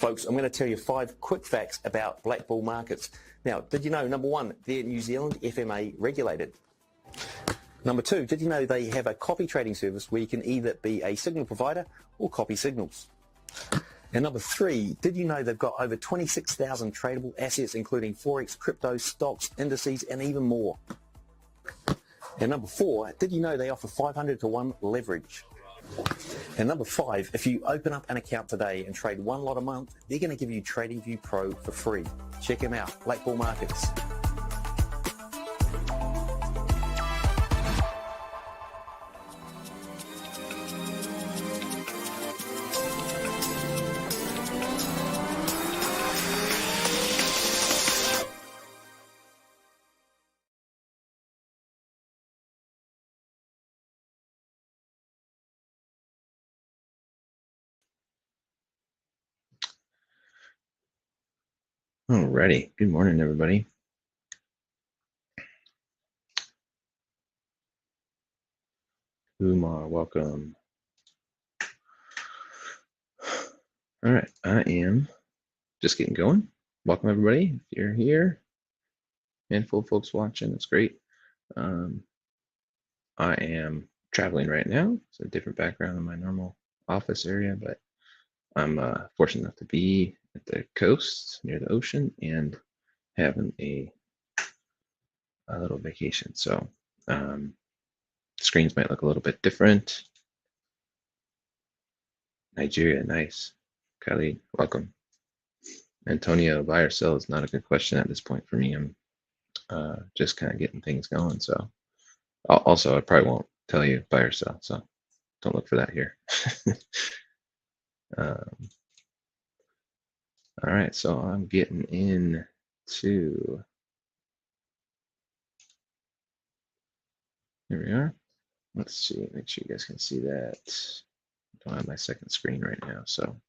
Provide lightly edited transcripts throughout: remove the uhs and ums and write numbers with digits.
Folks, I'm going to tell you 5 quick facts about black bull markets. Now, did you know, number 1, they're New Zealand FMA regulated. Number 2, did you know they have a copy trading service where you can either be a signal provider or copy signals? And number 3, did you know they've got over 26,000 tradable assets, including Forex, crypto, stocks, indices, and even more? And number 4, did you know they offer 500 to 1 leverage? And number 5, if you open up an account today and trade 1 lot a month, they're going to give you TradingView Pro for free. Check them out, Black Bull Markets. Alrighty, good morning, everybody. Umar, welcome. All right, I am just getting going. Welcome, everybody. If you're here, handful of folks watching, that's great. I am traveling right now. It's a different background than my normal office area, but I'm fortunate enough to be at the coast near the ocean and having a little vacation. So screens might look a little bit different. Nigeria, nice. Khalid, welcome. Antonio, buy or sell is not a good question at this point for me. I'm just kind of getting things going. So also, I probably won't tell you buy or sell, so don't look for that here. All right, so I'm getting into, here we are. Let's see, make sure you guys can see that. I don't have my second screen right now, so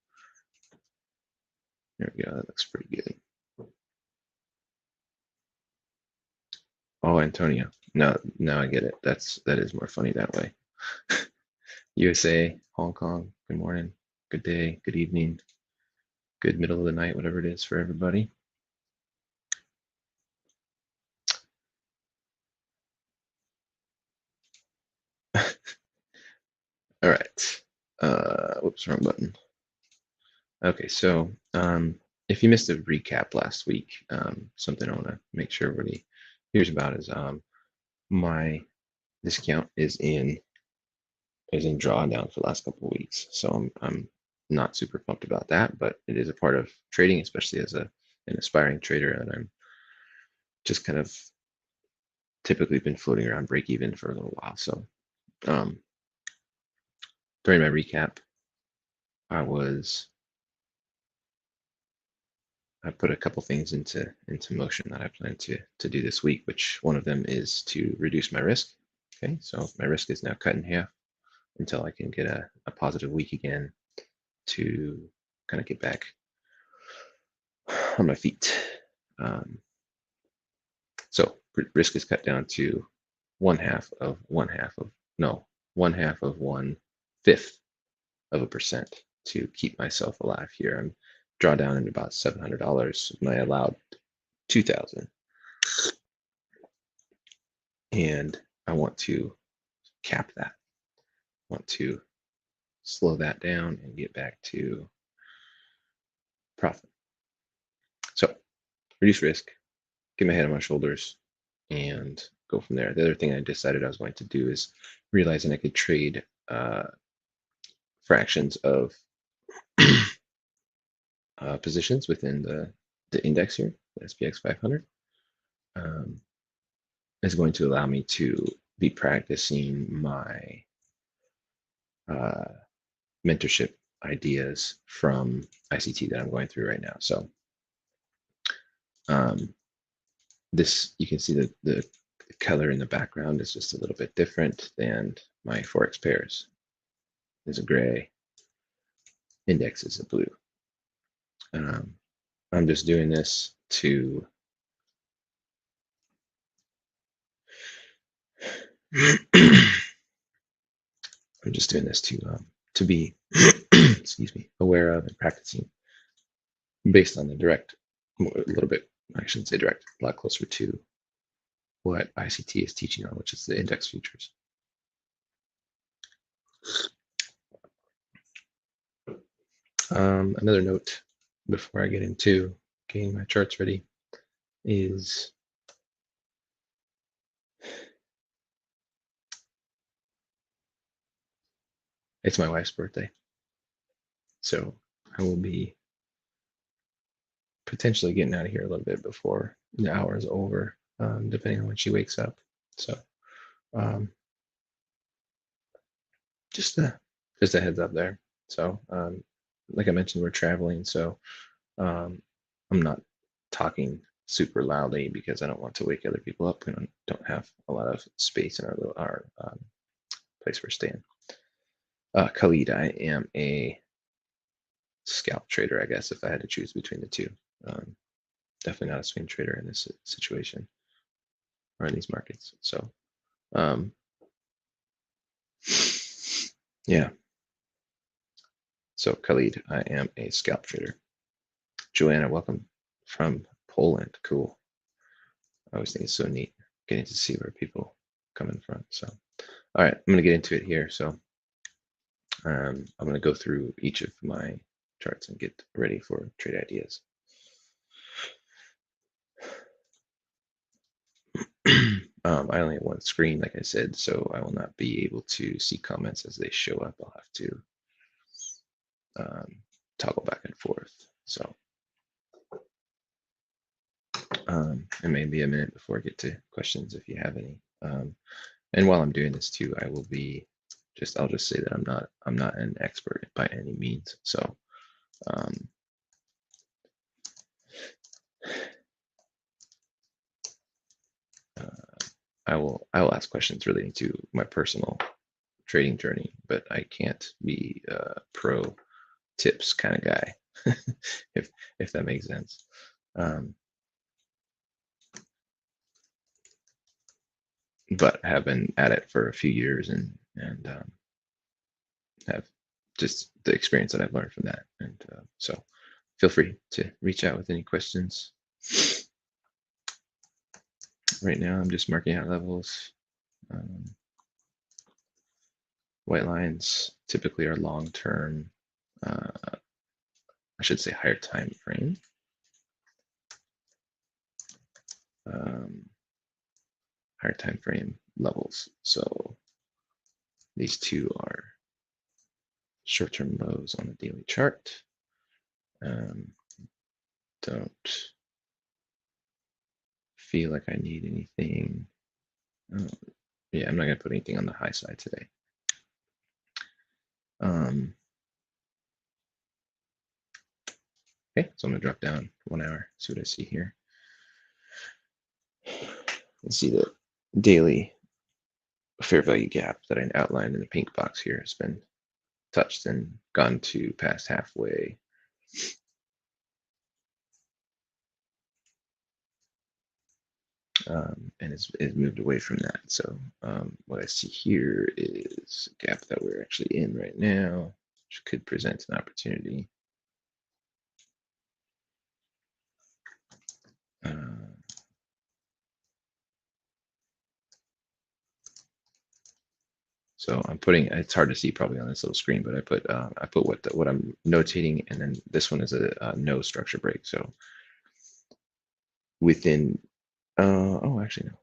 there we go, that looks pretty good. Oh, Antonio, now I get it. That is more funny that way. USA, Hong Kong, good morning, good day, good evening, good middle of the night, whatever it is for everybody. All right, whoops, wrong button. Okay, so if you missed a recap last week, something I want to make sure everybody hears about is my discount is in drawdown for the last couple of weeks. So I'm not super pumped about that, but it is a part of trading, especially as an aspiring trader, and I'm just kind of typically been floating around break even for a little while. So during my recap, I put a couple things into motion that I plan to do this week, which one of them is to reduce my risk. Okay, so my risk is now cut in half until I can get a positive week again to kind of get back on my feet. So risk is cut down to 1/2 of 1/5% to keep myself alive here. I'm draw down in about $700 when I allowed 2,000, and I want to cap that. I want to slow that down and get back to profit. So reduce risk, get my head on my shoulders, and go from there. The other thing I decided I was going to do is realizing I could trade fractions of positions within the index here, the SPX 500, is going to allow me to be practicing my mentorship ideas from ICT that I'm going through right now. So this, you can see that the color in the background is just a little bit different than my Forex pairs. There's a gray, index is a blue. I'm just doing this to to be excuse me, aware of and practicing based on the direct, a little bit, I shouldn't say direct, a lot closer to what ICT is teaching on, which is the index futures. Another note before I get into getting my charts ready is it's my wife's birthday. So I will be potentially getting out of here a little bit before the hour is over, depending on when she wakes up. So just a heads up there. So like I mentioned, we're traveling, so I'm not talking super loudly because I don't want to wake other people up. We don't have a lot of space in our place we're staying. Khalid, I am a scalp trader, I guess, if I had to choose between the two. Definitely not a swing trader in this situation or in these markets. So, yeah. So, Khalid, I am a scalp trader. Joanna, welcome from Poland. Cool. I always think it's so neat getting to see where people coming from. So, all right, I'm going to get into it here. So, I'm going to go through each of my charts and get ready for trade ideas. I only have one screen, like I said, so I will not be able to see comments as they show up. I'll have to toggle back and forth. So it may be a minute before I get to questions if you have any. And while I'm doing this too, I will be I'll just say that I'm not an expert by any means. So I will ask questions relating to my personal trading journey, but I can't be a pro tips kind of guy, if that makes sense. But have been at it for a few years and have just the experience that I've learned from that. And so feel free to reach out with any questions. Right now, I'm just marking out levels. White lines typically are long-term, I should say higher time frame. Higher time frame levels. So these two are short-term lows on the daily chart. Don't feel like I need anything. Yeah, I'm not going to put anything on the high side today. Okay, so I'm going to drop down 1 hour, see what I see here. Let's see the daily fair value gap that I outlined in the pink box here has been touched and gone to past halfway. And it's moved away from that. So what I see here is a gap that we're actually in right now, which could present an opportunity. So I'm putting, it's hard to see probably on this little screen, but I put what I'm notating, and then this one is a no structure break. So within, oh, actually no,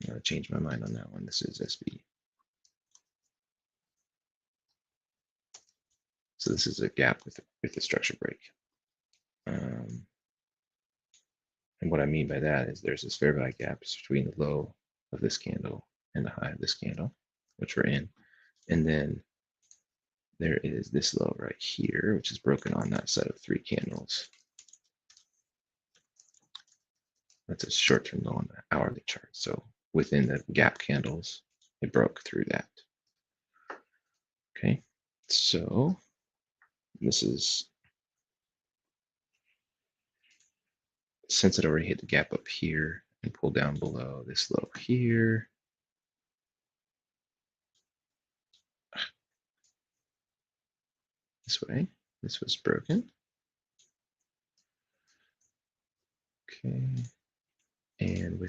I'm gonna change my mind on that one. This is SB. So this is a gap with the structure break. And what I mean by that is there's this fair value gap between the low of this candle and the high of this candle, which we're in. And then there is this low right here, which is broken on that set of 3 candles. That's a short-term low on the hourly chart. So within the gap candles, it broke through that. Okay, so this is, since it already hit the gap up here and pulled down below this low here, this way, this was broken. Okay. And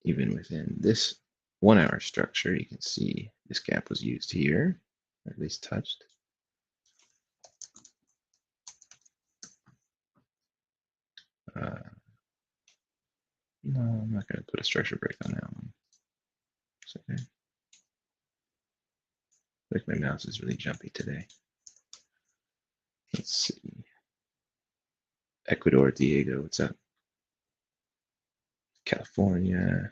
even within this 1 hour structure, you can see this gap was used here, or at least touched. No, I'm not going to put a structure break on that one. It's okay. Like my mouse is really jumpy today. Let's see. Ecuador, Diego, what's up? California,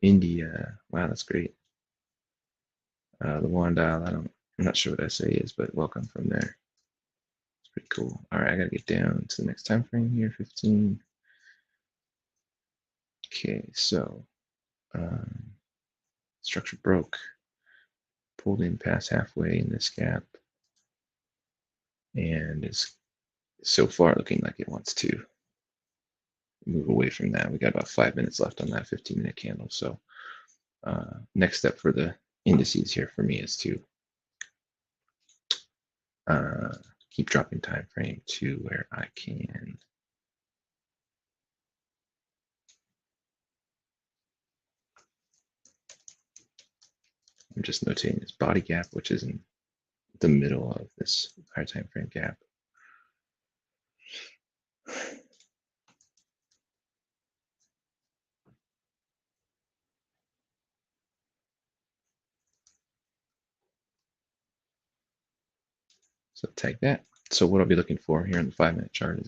India. Wow, that's great. The Wandale, I'm not sure what SA is, but welcome from there. It's pretty cool. All right, I gotta get down to the next time frame here, 15. Okay, so structure broke, pulled in past halfway in this gap, and is so far looking like it wants to move away from that. We got about 5 minutes left on that 15-minute candle. So next step for the indices here for me is to keep dropping time frame to where I can I'm just notating this body gap, which is in the middle of this higher time frame gap. So tag that. So what I'll be looking for here in the 5-minute chart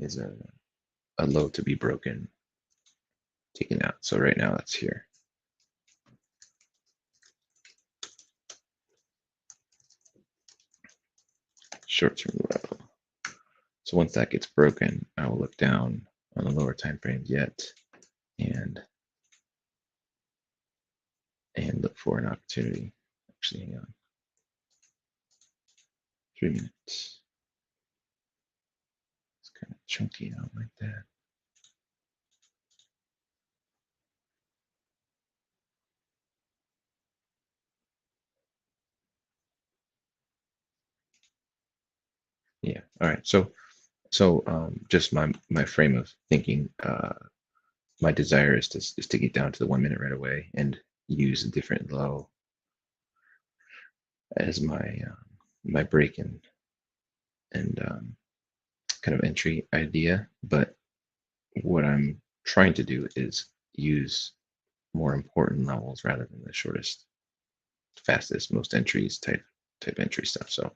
is a low to be broken, taken out. So right now it's here. Short-term low. So once that gets broken, I will look down on the lower time frames yet and look for an opportunity. Actually, hang on. 3 minutes. It's kind of chunky out like that. Yeah. All right. So just my frame of thinking. My desire is to get down to the 1 minute right away and use a different low as my break and kind of entry idea. But what I'm trying to do is use more important levels rather than the shortest, fastest, most entries type entry stuff. So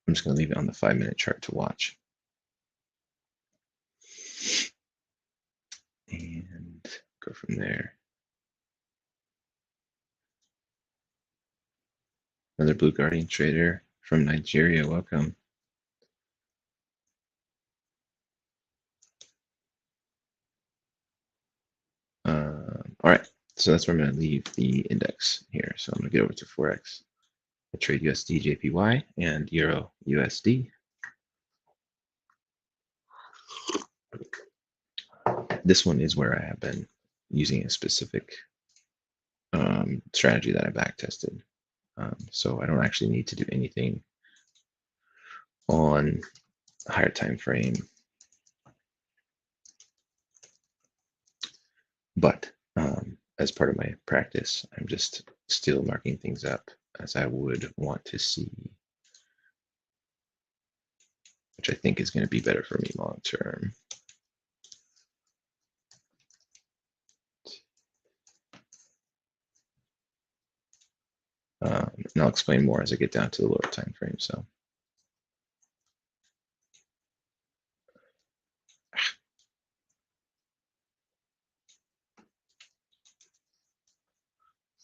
I'm just going to leave it on the 5-minute chart to watch. And go from there. Another Blue Guardian trader from Nigeria, welcome. All right, so that's where I'm going to leave the index here. So I'm going to get over to Forex. I trade USD JPY and Euro USD. This one is where I have been using a specific strategy that I back tested. So I don't actually need to do anything on higher time frame. But as part of my practice, I'm just still marking things up as I would want to see, which I think is going to be better for me long term. And I'll explain more as I get down to the lower time frame. So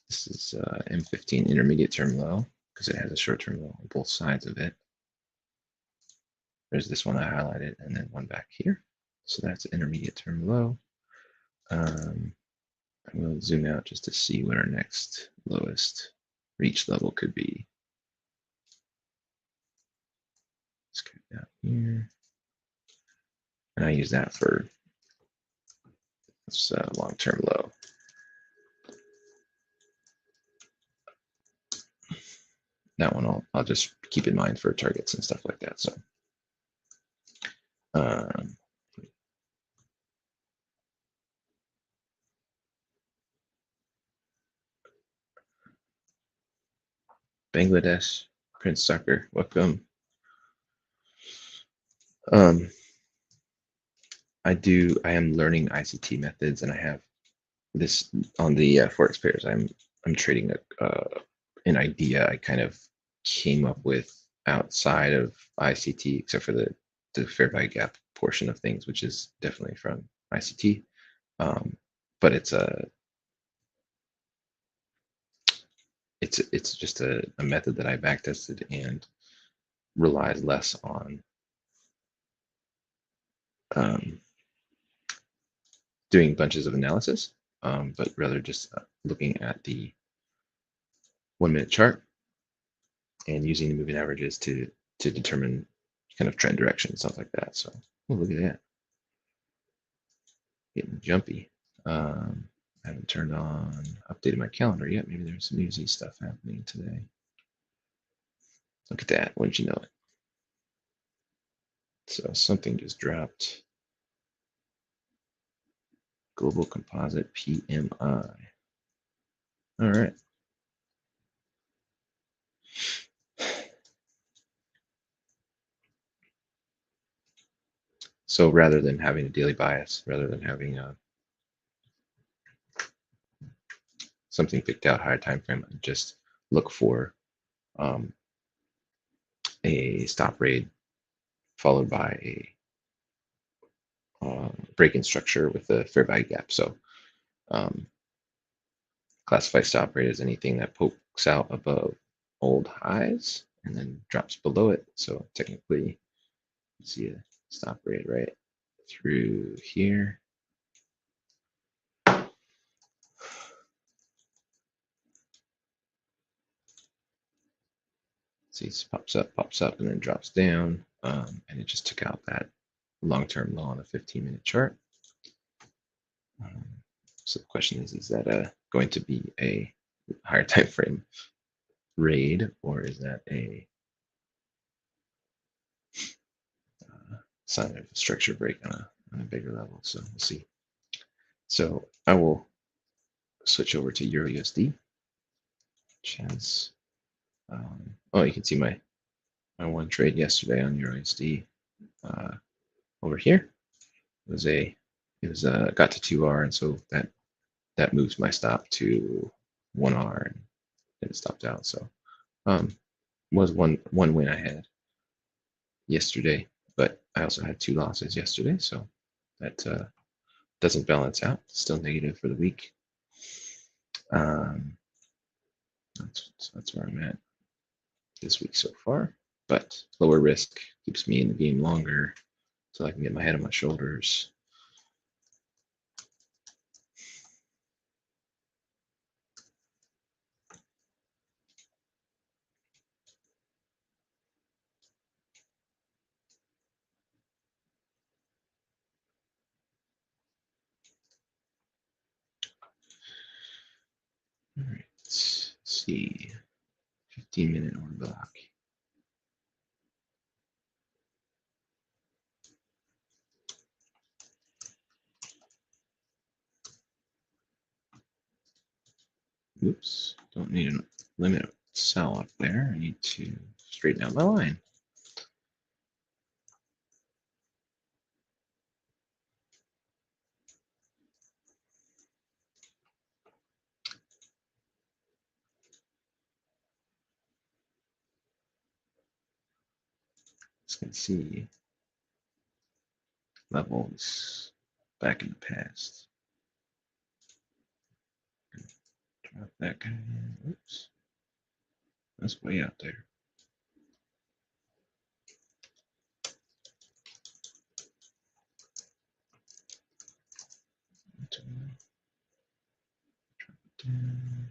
this is M15 intermediate term low because it has a short term low on both sides of it. There's this one I highlighted and then one back here. So that's intermediate term low. I'm going to zoom out just to see what our next lowest reach level could be. Let's go down here. And I use that for this long-term low. That one I'll just keep in mind for targets and stuff like that. So Bangladesh, Prince Sucker, welcome. I am learning ICT methods, and I have this on the Forex pairs. I'm trading an idea I kind of came up with outside of ICT, except for the fair value gap portion of things, which is definitely from ICT. But it's just a method that I backtested and relies less on doing bunches of analysis, but rather just looking at the 1 minute chart and using the moving averages to determine kind of trend direction and stuff like that. So look at that, getting jumpy. I haven't turned on, updated my calendar yet. Maybe there's some newsy stuff happening today. Look at that, wouldn't you know it? So something just dropped. Global Composite PMI. All right. So rather than having a daily bias, rather than having something picked out higher time frame, just look for a stop rate followed by a break-in structure with a fair value gap. So classify stop rate as anything that pokes out above old highs and then drops below it. So technically, you see a stop rate right through here. See, it pops up, and then drops down, and it just took out that long-term low on a 15-minute chart. So the question is that going to be a higher time frame raid, or is that a sign of a structure break on a bigger level? So we'll see. So I will switch over to Euro USD, which has, oh, you can see my one trade yesterday on Euro USD over here. It was got to 2R, and so that moves my stop to 1R, and it stopped out. So was one win I had yesterday, but I also had 2 losses yesterday, so that doesn't balance out. Still negative for the week. That's where I'm at this week so far, but lower risk keeps me in the game longer, so I can get my head on my shoulders. All right, let's see. 15-minute order block. Oops, don't need a limit sell up there. I need to straighten out my line. Let's go see levels back in the past. Drop that guy in. Oops, that's way out there. Drop it down.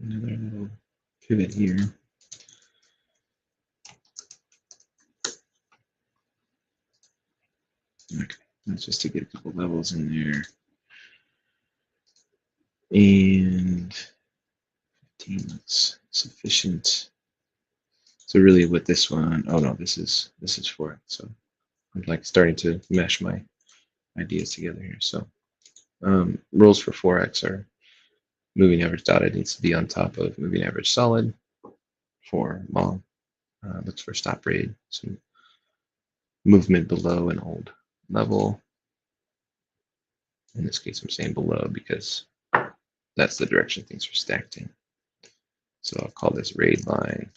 another little pivot here. Okay, that's just to get a couple levels in there. And 15 looks sufficient. So really with this one, oh no, this is for it. So I'm like starting to mesh my ideas together here. So rules for Forex are moving average dotted needs to be on top of moving average solid. For long, looks for stop rate, some movement below an old level. In this case, I'm saying below because that's the direction things are stacked in. So I'll call this raid line.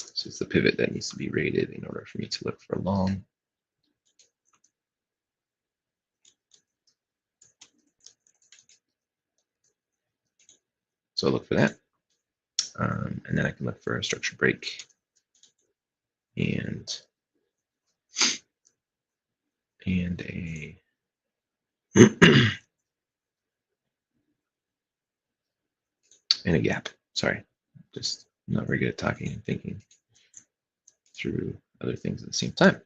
So it's the pivot that needs to be rated in order for me to look for a long. So I'll look for that. And then I can look for a structure break and a and a gap. Sorry, just not very good at talking and thinking through other things at the same time.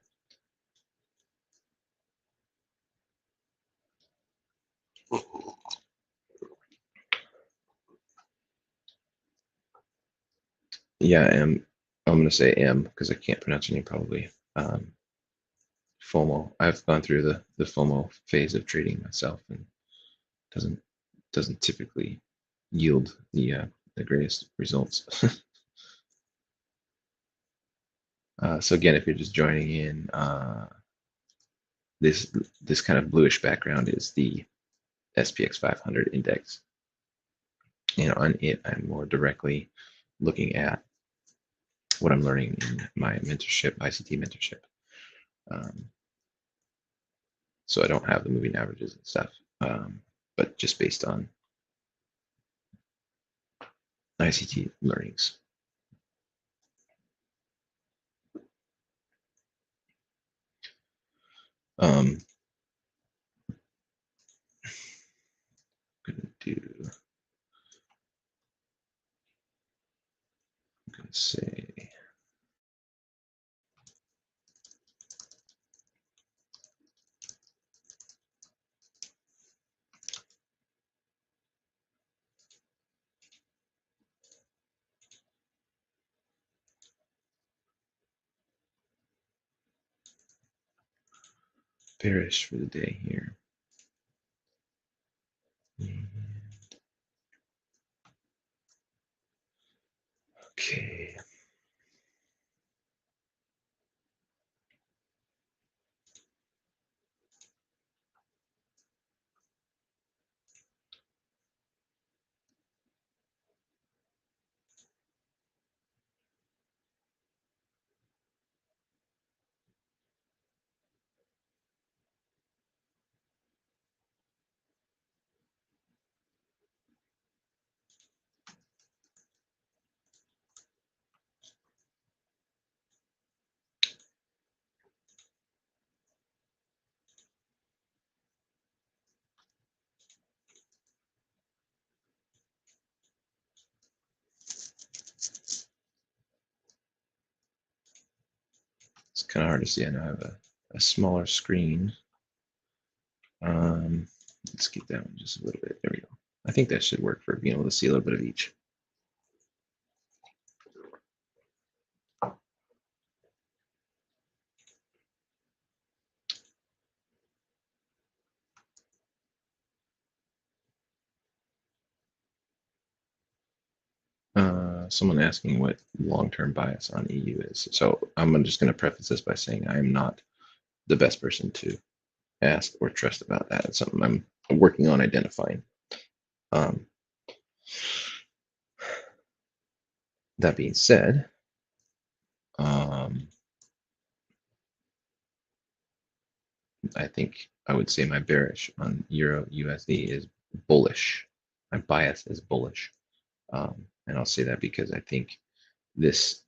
Yeah, I'm going to say M because I can't pronounce your name probably. FOMO. I've gone through the FOMO phase of trading myself, and doesn't typically yield the greatest results. So again, if you're just joining in, this kind of bluish background is the SPX 500 index, and on it, I'm more directly looking at what I'm learning in my mentorship, ICT mentorship. So I don't have the moving averages and stuff, but just based on ICT learnings. I'm gonna say bearish for the day here. Okay. It's kind of hard to see. I know I have a smaller screen. Let's get that one just a little bit. There we go. I think that should work for being able to see a little bit of each. Someone asking what long-term bias on EU is. So I'm just going to preface this by saying I am not the best person to ask or trust about that. It's something I'm working on identifying. That being said, I think I would say my bearish on Euro USD is bullish. My bias is bullish. And I'll say that because I think this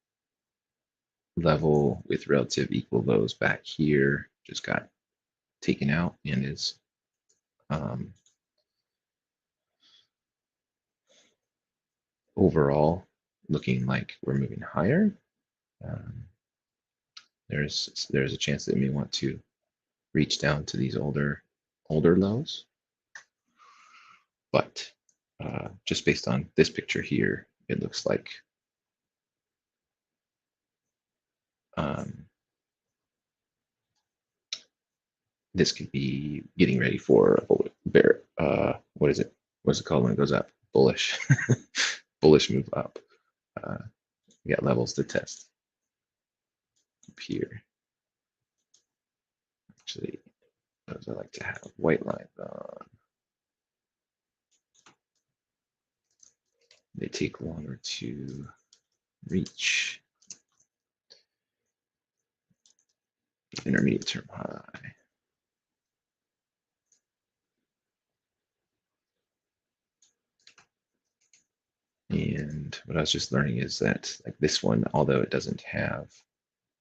level with relative equal lows back here just got taken out and is overall looking like we're moving higher. There's a chance that we may want to reach down to these older lows, but just based on this picture here, it looks like this could be getting ready for a bear. What is it? What's it called when it goes up? Bullish, bullish move up. We got levels to test up here. Actually, those I like to have white lines on. They take longer to reach. Intermediate term high. And what I was just learning is that like this one, although it doesn't have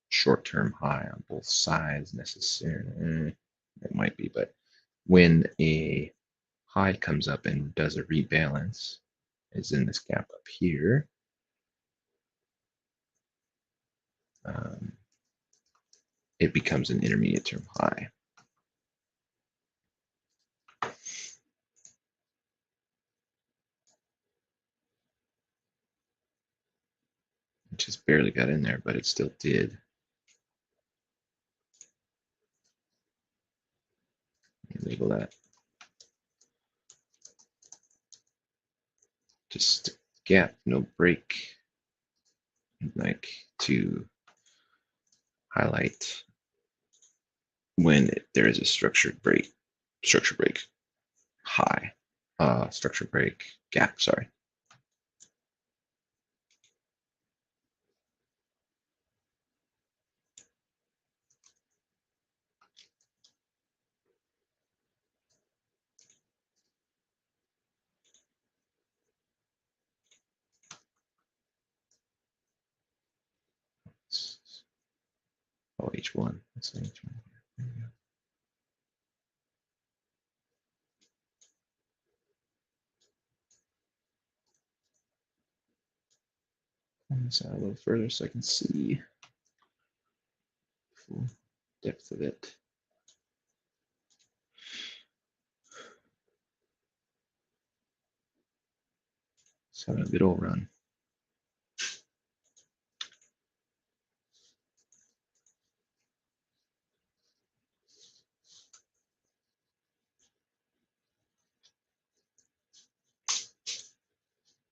short-term high on both sides necessarily, it might be, but when a high comes up and does a rebalance, is in this gap up here, it becomes an intermediate term high. It just barely got in there, but it still did. Label that. Just gap, no break. I'd like to highlight when there is a structured break high, structure break gap, sorry. Oh, H1. That's H1. There we go. Pull this out a little further so I can see the full depth of it. It's having a good old run.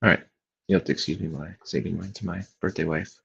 All right. You have to excuse me while I say goodbye to my birthday wife.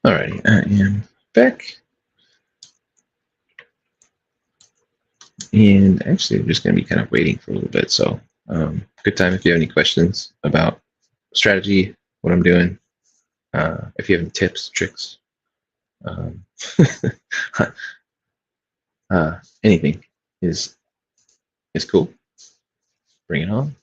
Alrighty, I am back. And actually, I'm just going to be kind of waiting for a little bit. So, good time if you have any questions about strategy, what I'm doing. If you have any tips, tricks, um, anything is cool. Bring it on.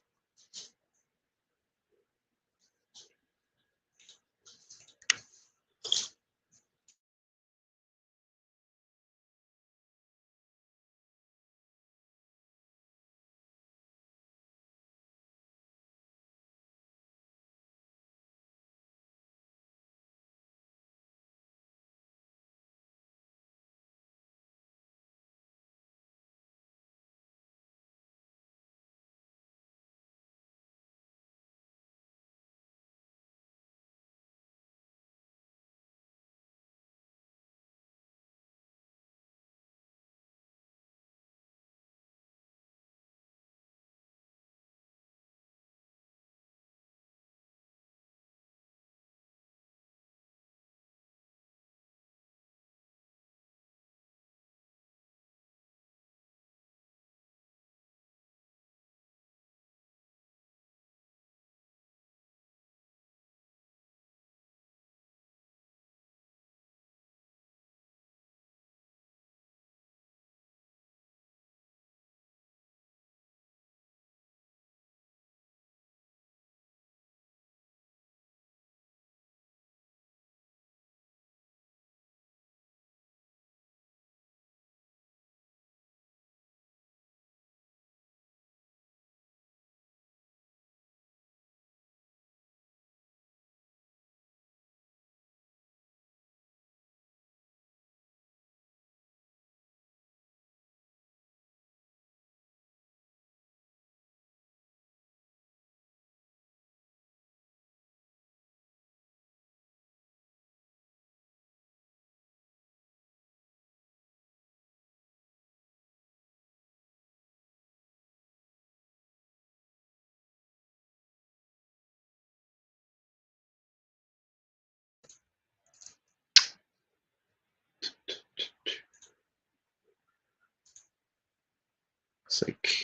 It's like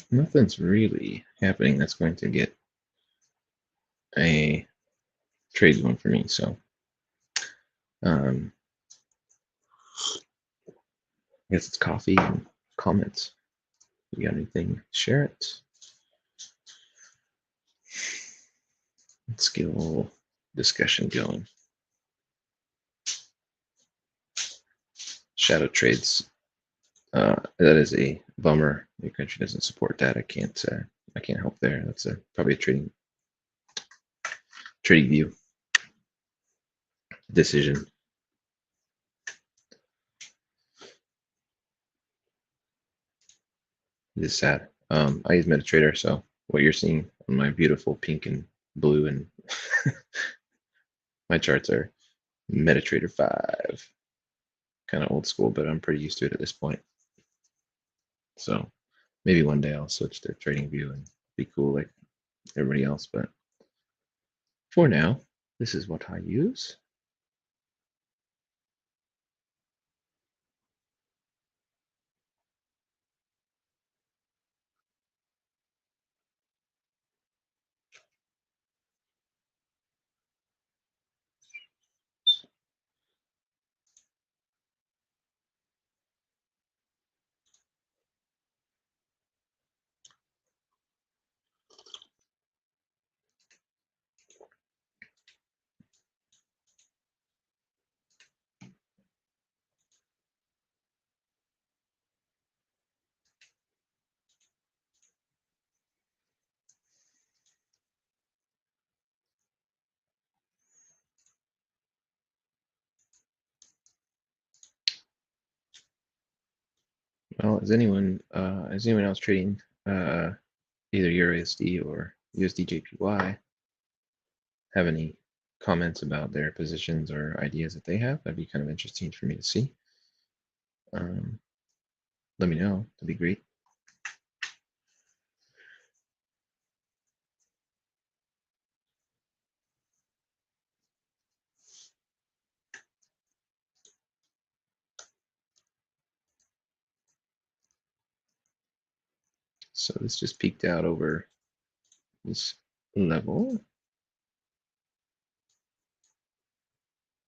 nothing's really happening that's going to get a trade going for me. So, I guess it's coffee and comments. You got anything? Share it. Let's get a little discussion going. Shadow trades. That is a bummer. Your country doesn't support that. I can't help there. That's probably a trading view decision. It is sad. I use MetaTrader, so what you're seeing on my beautiful pink and blue and my charts are MetaTrader 5. Kind of old school, but I'm pretty used to it at this point. So maybe one day I'll switch to trading view and be cool like everybody else. But for now, this is what I use. Well, is anyone else trading either EURUSD or USD JPY? Have any comments about their positions or ideas that they have? That'd be kind of interesting for me to see. Let me know. That'd be great. So this just peaked out over this level.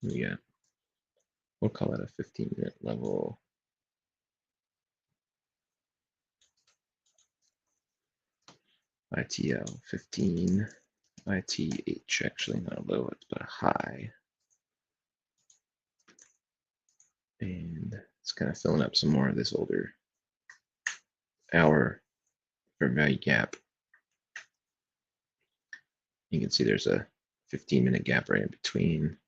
Yeah, we'll call it a 15-minute level. ITL 15, ITH actually not a low, but a high. And it's kind of filling up some more of this older hour fair value gap. You can see there's a 15-minute gap right in between.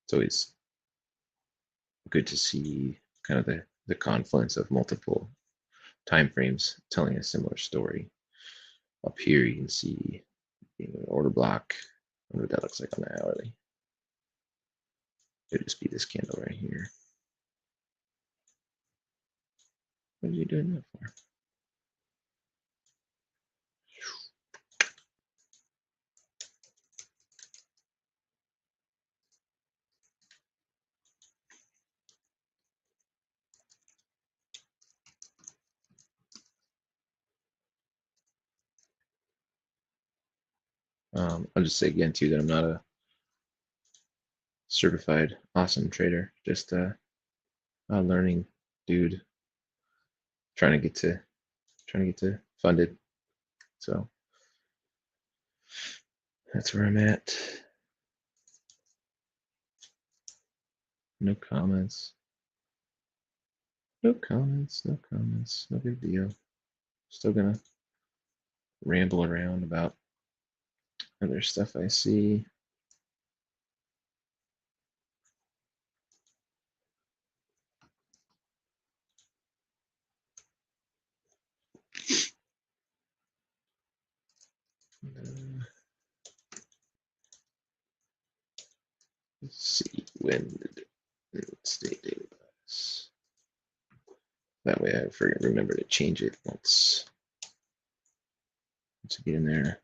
It's always good to see kind of the confluence of multiple time frames telling a similar story. Up here, you can see an order block. I wonder what that looks like on the hourly. It'd just be this candle right here. What are you doing that for? I'll just say again too that I'm not a certified awesome trader, just a learning dude trying to get to funded. So that's where I'm at. No comments. No comments. No comments. No big deal. Still gonna ramble around about other stuff I see. Let's see when did stay daily bias. That way I remember to change it once I get in there.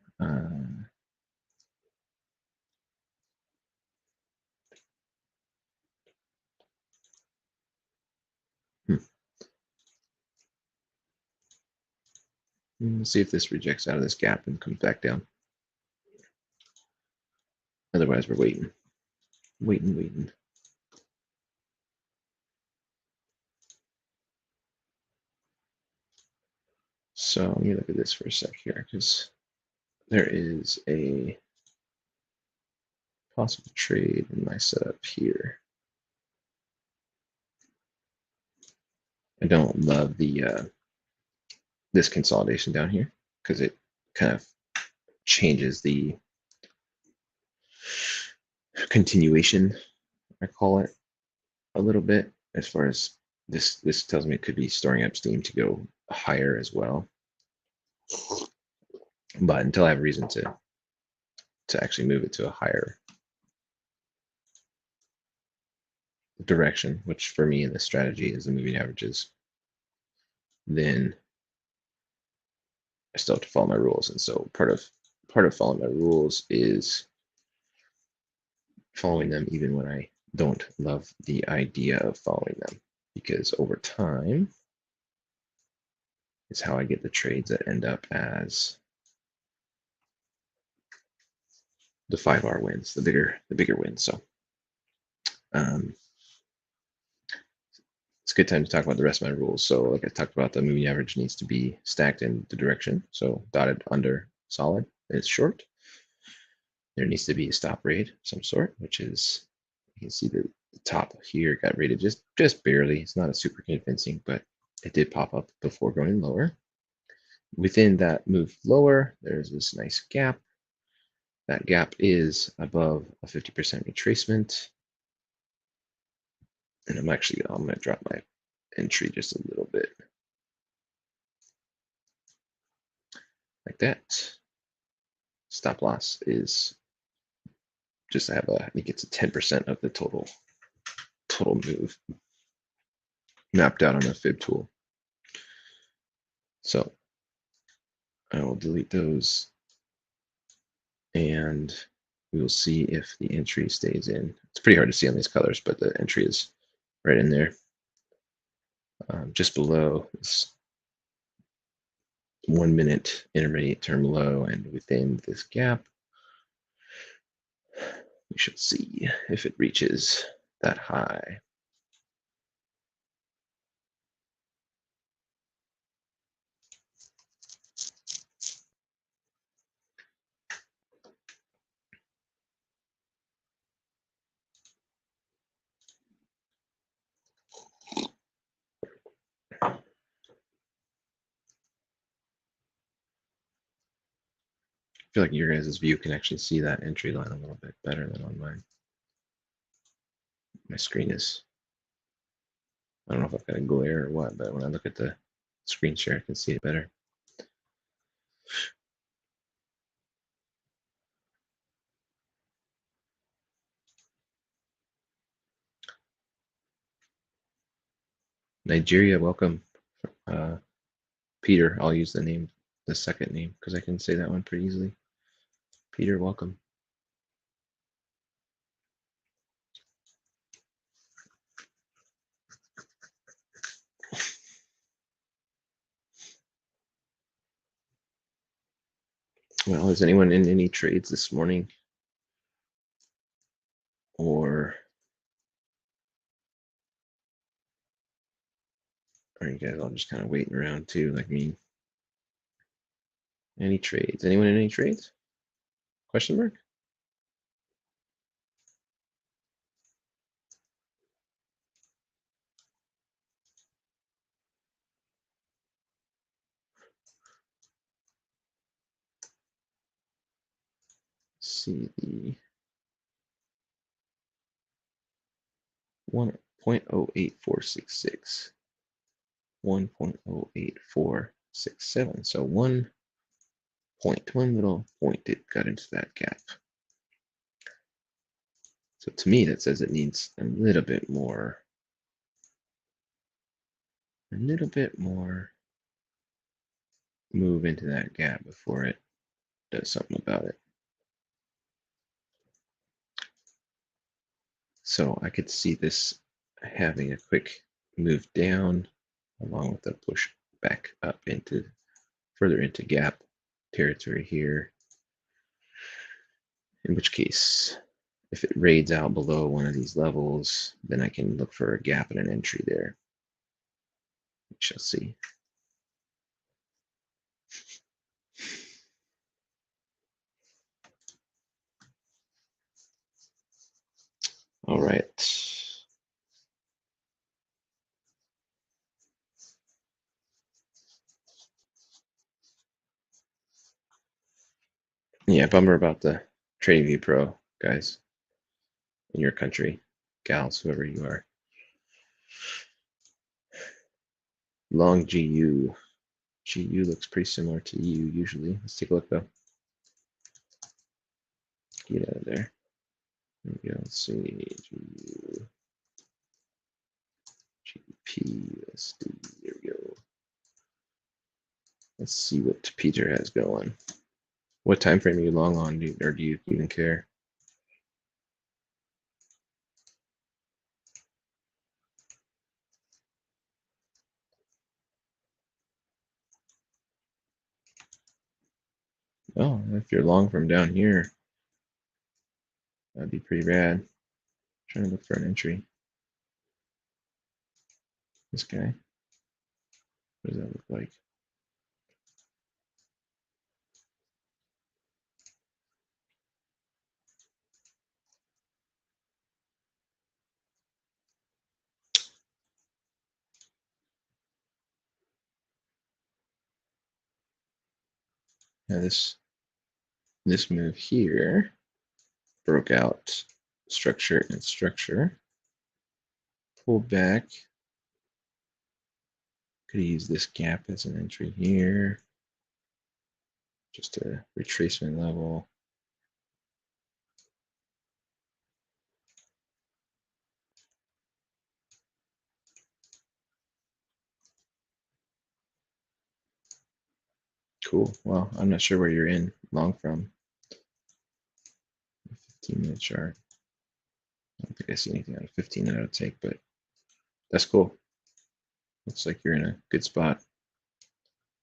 Let's see if this rejects out of this gap and comes back down. Otherwise, we're waiting. Waiting. So let me look at this for a sec here, because there is a possible trade in my setup here. I don't love the this consolidation down here because it kind of changes the continuation, I call it, a little bit, as far as this tells me it could be storing up steam to go higher as well. But until I have reason to actually move it to a higher direction, which for me in this strategy is the moving averages, then I still have to follow my rules. And so part of following my rules is following them even when I don't love the idea of following them, because over time is how I get the trades that end up as the 5R wins, the bigger wins. So it's a good time to talk about the rest of my rules. So like I talked about, the moving average needs to be stacked in the direction. So dotted under solid is short. There needs to be a stop rate of some sort, which is, you can see the top here got rated just barely. It's not a super convincing, but it did pop up before going lower. Within that move lower, there's this nice gap. That gap is above a 50% retracement. And I'm going to drop my entry just a little bit. Like that. Stop loss is just to have I think it's a 10% of the total move mapped out on the fib tool. So I will delete those and we will see if the entry stays in. It's pretty hard to see on these colors, but the entry is right in there. Just below this 1 minute intermediate term low, and within this gap, we shall see if it reaches that high. I feel like your guys' view can actually see that entry line a little bit better than on mine. My screen is, I don't know if I've got a glare or what, but when I look at the screen share, I can see it better. Nigeria, welcome. Peter, I'll use the second name, because I can say that one pretty easily. Peter, welcome. Well, is anyone in any trades this morning? Or are you guys all just kind of waiting around too, like me? Any trades? Anyone in any trades? Question mark? See the 1.08466, 1.08467. So 1 point, one little point, it got into that gap. So to me, that says it needs a little bit more move into that gap before it does something about it. So I could see this having a quick move down along with a push back up into further into gap territory here. In which case, if it raids out below one of these levels, then I can look for a gap and an entry there. We shall see. All right. Yeah, bummer about the TradingView Pro, guys, in your country, gals, whoever you are. Long GU. GU looks pretty similar to EU usually. Let's take a look though. Get out of there. There we go. Let's see. GU. GBP. There we go. Let's see what Peter has going. What time frame are you long on, or do you even care? Oh, if you're long from down here, that'd be pretty rad. Trying to look for an entry. This guy. What does that look like? Now this move here broke out structure and structure. Pulled back. Could use this gap as an entry here. Just a retracement level. Cool. Well, I'm not sure where you're in long from. 15-minute chart. I don't think I see anything out of 15 that I would take, but that's cool. Looks like you're in a good spot. As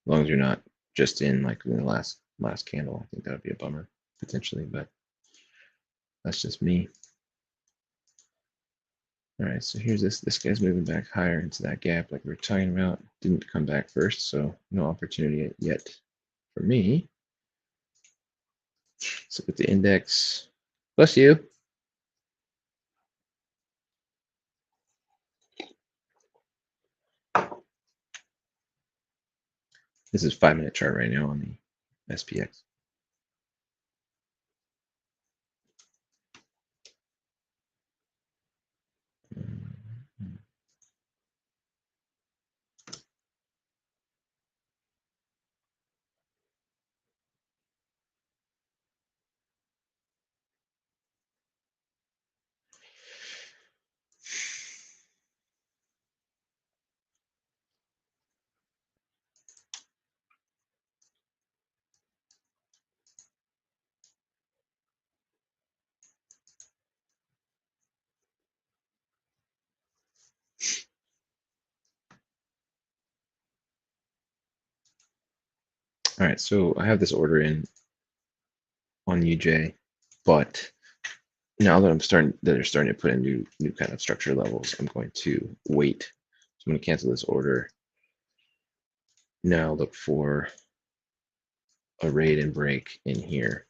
long as you're not just in like the last candle. I think that would be a bummer potentially, but that's just me. All right, so here's this guy's moving back higher into that gap like we were talking about. Didn't come back first, so no opportunity yet for me. Let's look at the index. Bless you. This is 5-minute chart right now on the SPX. All right, so I have this order in on UJ, but now that they're starting to put in new kind of structure levels, I'm going to wait. So I'm going to cancel this order. Now look for a raid and break in here.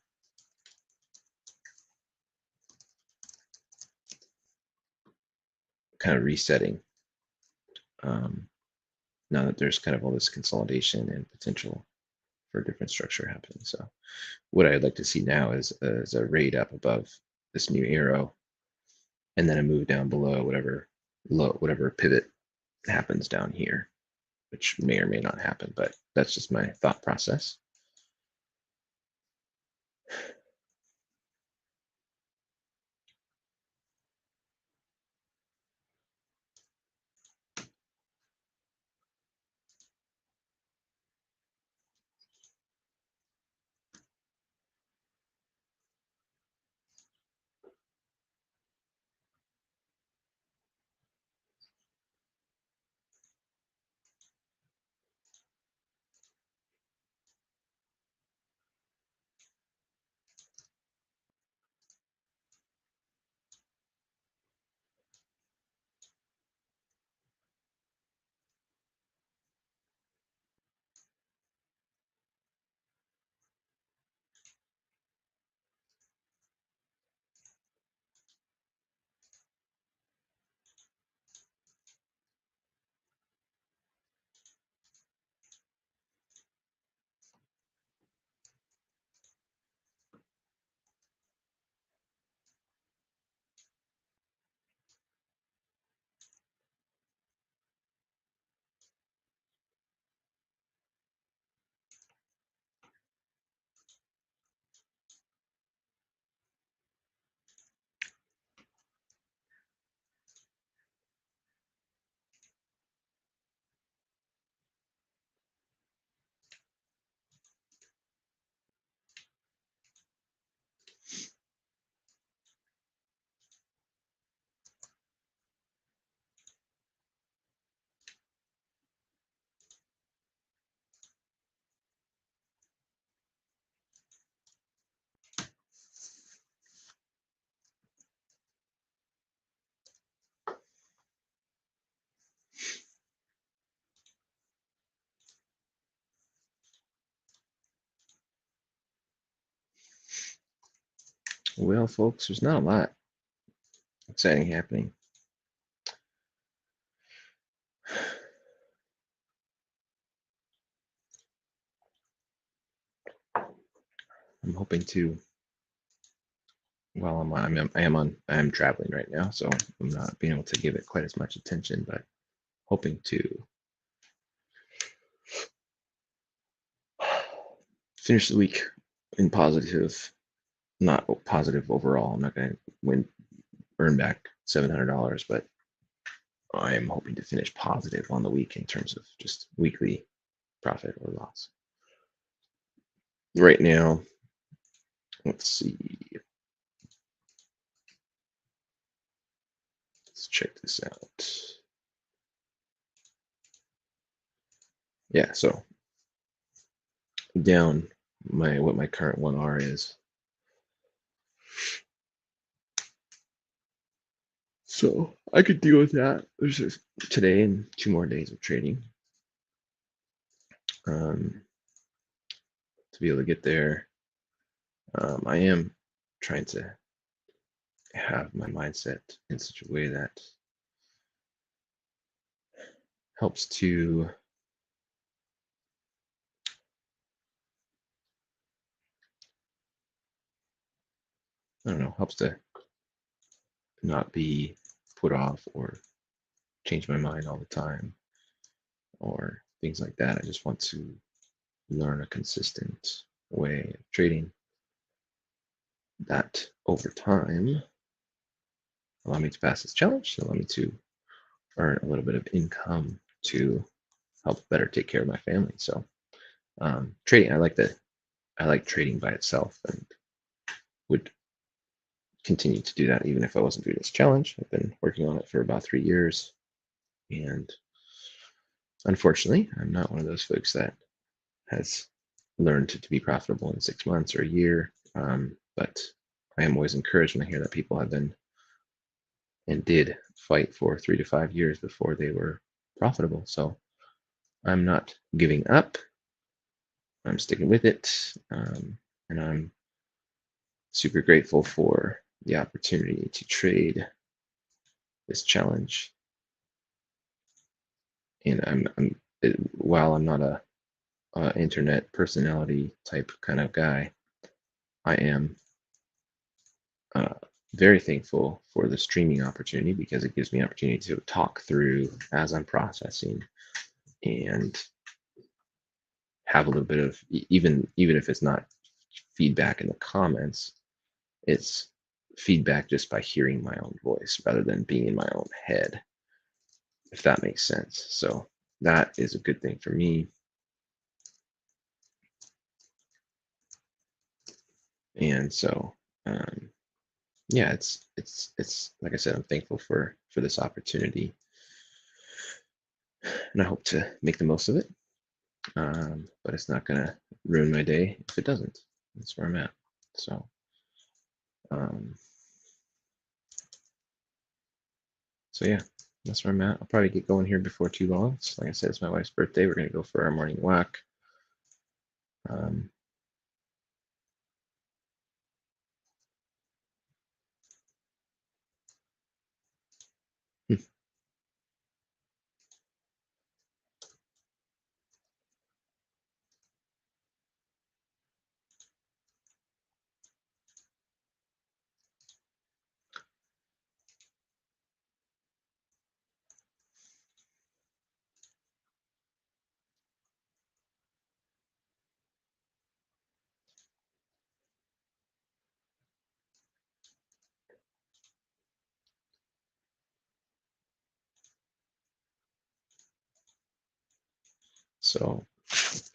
Kind of resetting. Now that there's kind of all this consolidation and potential for a different structure happening. So what I'd like to see now is a raid up above this new arrow, and then a move down below whatever pivot happens down here, which may or may not happen, but that's just my thought process. Well, folks, there's not a lot exciting happening. I'm hoping to, well, I am traveling right now, so I'm not being able to give it quite as much attention, but hoping to finish the week in positive, not positive overall. I'm not going to earn back $700, but I am hoping to finish positive on the week in terms of just weekly profit or loss. Right now, let's see. Let's check this out. Yeah, so down what my current 1R is. So I could deal with that. There's just today and 2 more days of trading to be able to get there. I am trying to have my mindset in such a way that helps to helps to not be put off or change my mind all the time or things like that. I just want to learn a consistent way of trading that over time allow me to pass this challenge, allow me to earn a little bit of income to help better take care of my family. So trading, I like trading by itself and would continue to do that even if I wasn't doing this challenge. I've been working on it for about 3 years, and unfortunately, I'm not one of those folks that has learned to be profitable in 6 months or a year. But I am always encouraged when I hear that people have been and did fight for 3 to 5 years before they were profitable. So I'm not giving up. I'm sticking with it, and I'm super grateful for the opportunity to trade this challenge. And while I'm not a internet personality type kind of guy, I am very thankful for the streaming opportunity because it gives me opportunity to talk through as I'm processing and have a little bit of even if it's not feedback in the comments, it's feedback just by hearing my own voice rather than being in my own head, if that makes sense. So that is a good thing for me. And so yeah, it's like I said, I'm thankful for this opportunity, and I hope to make the most of it. But it's not gonna ruin my day if it doesn't. That's where I'm at. So so yeah, that's where I'm at. I'll probably get going here before too long. So like I said, it's my wife's birthday. We're gonna go for our morning walk. So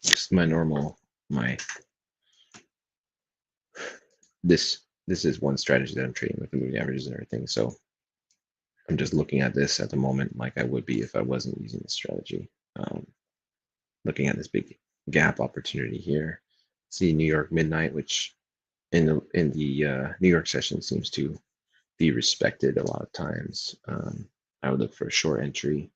just my normal, this is one strategy that I'm trading with the moving averages and everything. So I'm just looking at this at the moment like I would be if I wasn't using this strategy. Looking at this big gap opportunity here. See New York midnight, which in the New York session seems to be respected a lot of times. I would look for a short entry.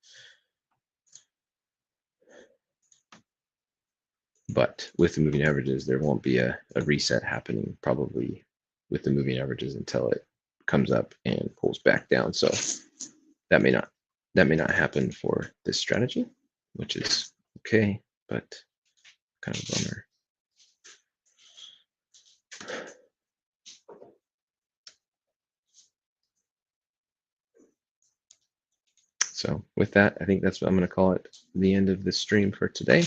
But with the moving averages, there won't be a reset happening probably with the moving averages until it comes up and pulls back down. So that may not happen for this strategy, which is okay, but kind of a bummer. So with that, I think that's what I'm going to call it the end of the stream for today.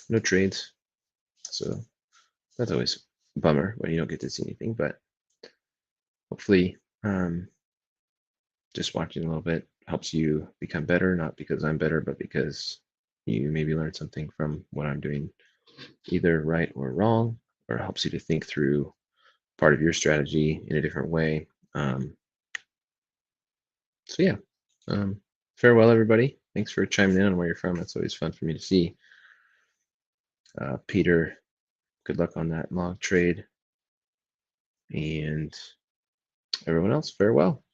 No trades, so that's always a bummer when you don't get to see anything, but hopefully just watching a little bit helps you become better, not because I'm better, but because you maybe learn something from what I'm doing, either right or wrong, or helps you to think through part of your strategy in a different way. So yeah, farewell, everybody. Thanks for chiming in on where you're from. That's always fun for me to see. Peter, good luck on that long trade. And everyone else, farewell.